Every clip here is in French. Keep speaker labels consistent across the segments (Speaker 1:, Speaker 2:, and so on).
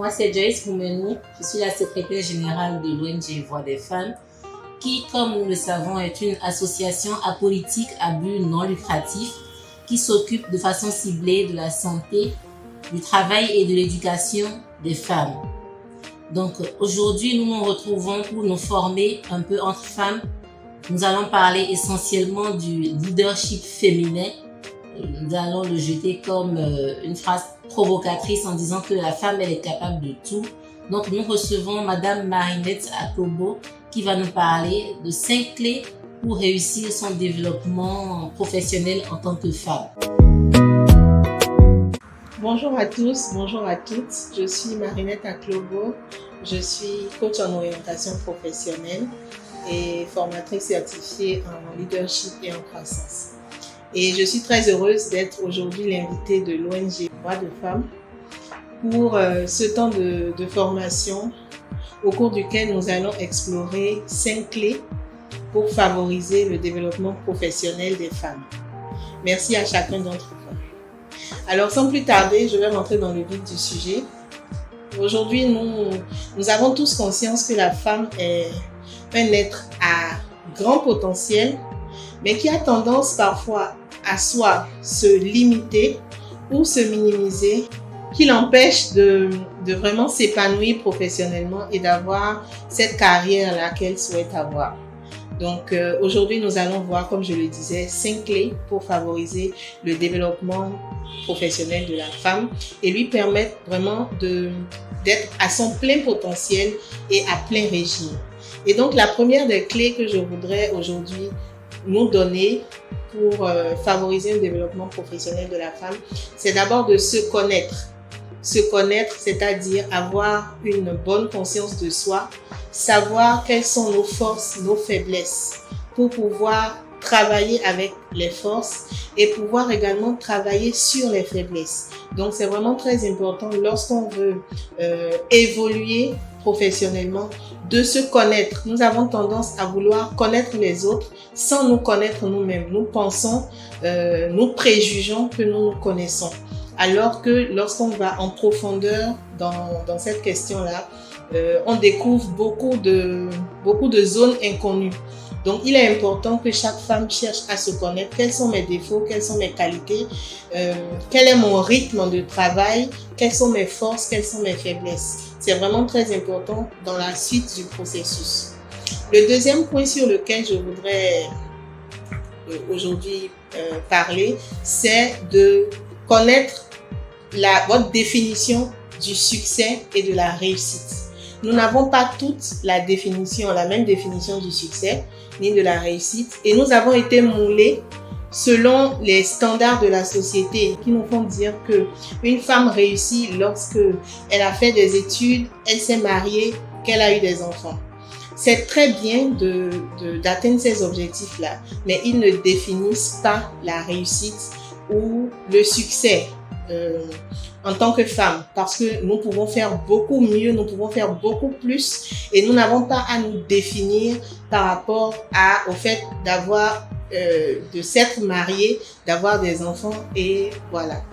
Speaker 1: Moi, c'est Joyce Boumenou. Je suis la secrétaire générale de l'ONG Voix des femmes, qui, comme nous le savons, est une association apolitique à but non lucratif qui s'occupe de façon ciblée de la santé, du travail et de l'éducation des femmes. Donc aujourd'hui, nous nous retrouvons pour nous former un peu entre femmes. Nous allons parler essentiellement du leadership féminin. Nous allons le jeter comme une phrase provocatrice en disant que la femme, elle est capable de tout. Donc nous recevons Madame Marinette Aklobo qui va nous parler de 5 clés pour réussir son développement professionnel en tant que femme.
Speaker 2: Bonjour à tous, bonjour à toutes. Je suis Marinette Aklobo. Je suis coach en orientation professionnelle et formatrice certifiée en leadership et en croissance. Et je suis très heureuse d'être aujourd'hui l'invitée de l'ONG Voix de femmes pour ce temps de formation au cours duquel nous allons explorer 5 clés pour favoriser le développement professionnel des femmes. Merci à chacun d'entre vous. Alors sans plus tarder, je vais rentrer dans le vif du sujet. Aujourd'hui, nous avons tous conscience que la femme est un être à grand potentiel, mais qui a tendance parfois à soit se limiter ou se minimiser, qui l'empêche de vraiment s'épanouir professionnellement et d'avoir cette carrière-là qu'elle souhaite avoir. Donc aujourd'hui, nous allons voir, comme je le disais, 5 clés pour favoriser le développement professionnel de la femme et lui permettre vraiment d'être à son plein potentiel et à plein régime. Et donc la première des clés que je voudrais aujourd'hui nous donner pour favoriser le développement professionnel de la femme, c'est d'abord de se connaître. Se connaître, c'est-à-dire avoir une bonne conscience de soi, savoir quelles sont nos forces, nos faiblesses, pour pouvoir travailler avec les forces et pouvoir également travailler sur les faiblesses. Donc c'est vraiment très important lorsqu'on veut évoluer professionnellement de se connaître. Nous avons tendance à vouloir connaître les autres sans nous connaître nous-mêmes. Nous pensons, nous préjugeons que nous nous connaissons. Alors que lorsqu'on va en profondeur dans cette question-là, on découvre beaucoup de zones inconnues. Donc, il est important que chaque femme cherche à se connaître. Quels sont mes défauts? Quelles sont mes qualités? Quel est mon rythme de travail? Quelles sont mes forces? Quelles sont mes faiblesses? C'est vraiment très important dans la suite du processus. Le deuxième point sur lequel je voudrais aujourd'hui parler, c'est de connaître votre définition du succès et de la réussite. Nous n'avons pas toutes la même définition du succès ni de la réussite et nous avons été moulés selon les standards de la société qui nous font dire que une femme réussit lorsque elle a fait des études, elle s'est mariée, qu'elle a eu des enfants. C'est très bien d'atteindre ces objectifs-là, mais ils ne définissent pas la réussite ou le succès en tant que femme, parce que nous pouvons faire beaucoup mieux, nous pouvons faire beaucoup plus et nous n'avons pas à nous définir par rapport au fait de s'être mariée, d'avoir des enfants et voilà.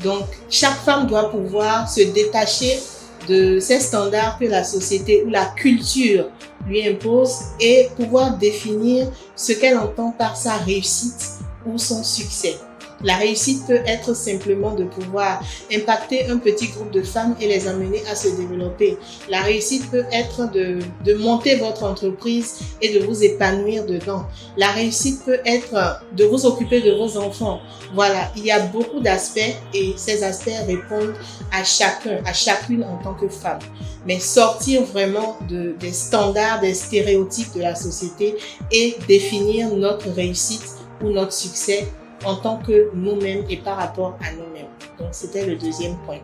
Speaker 2: Donc chaque femme doit pouvoir se détacher de ces standards que la société ou la culture lui impose et pouvoir définir ce qu'elle entend par sa réussite ou son succès. La réussite peut être simplement de pouvoir impacter un petit groupe de femmes et les amener à se développer. La réussite peut être de monter votre entreprise et de vous épanouir dedans. La réussite peut être de vous occuper de vos enfants. Voilà, il y a beaucoup d'aspects et ces aspects répondent à chacune en tant que femme. Mais sortir vraiment des standards, des stéréotypes de la société et définir notre réussite ou notre succès en tant que nous-mêmes et par rapport à nous-mêmes. Donc, c'était le deuxième point.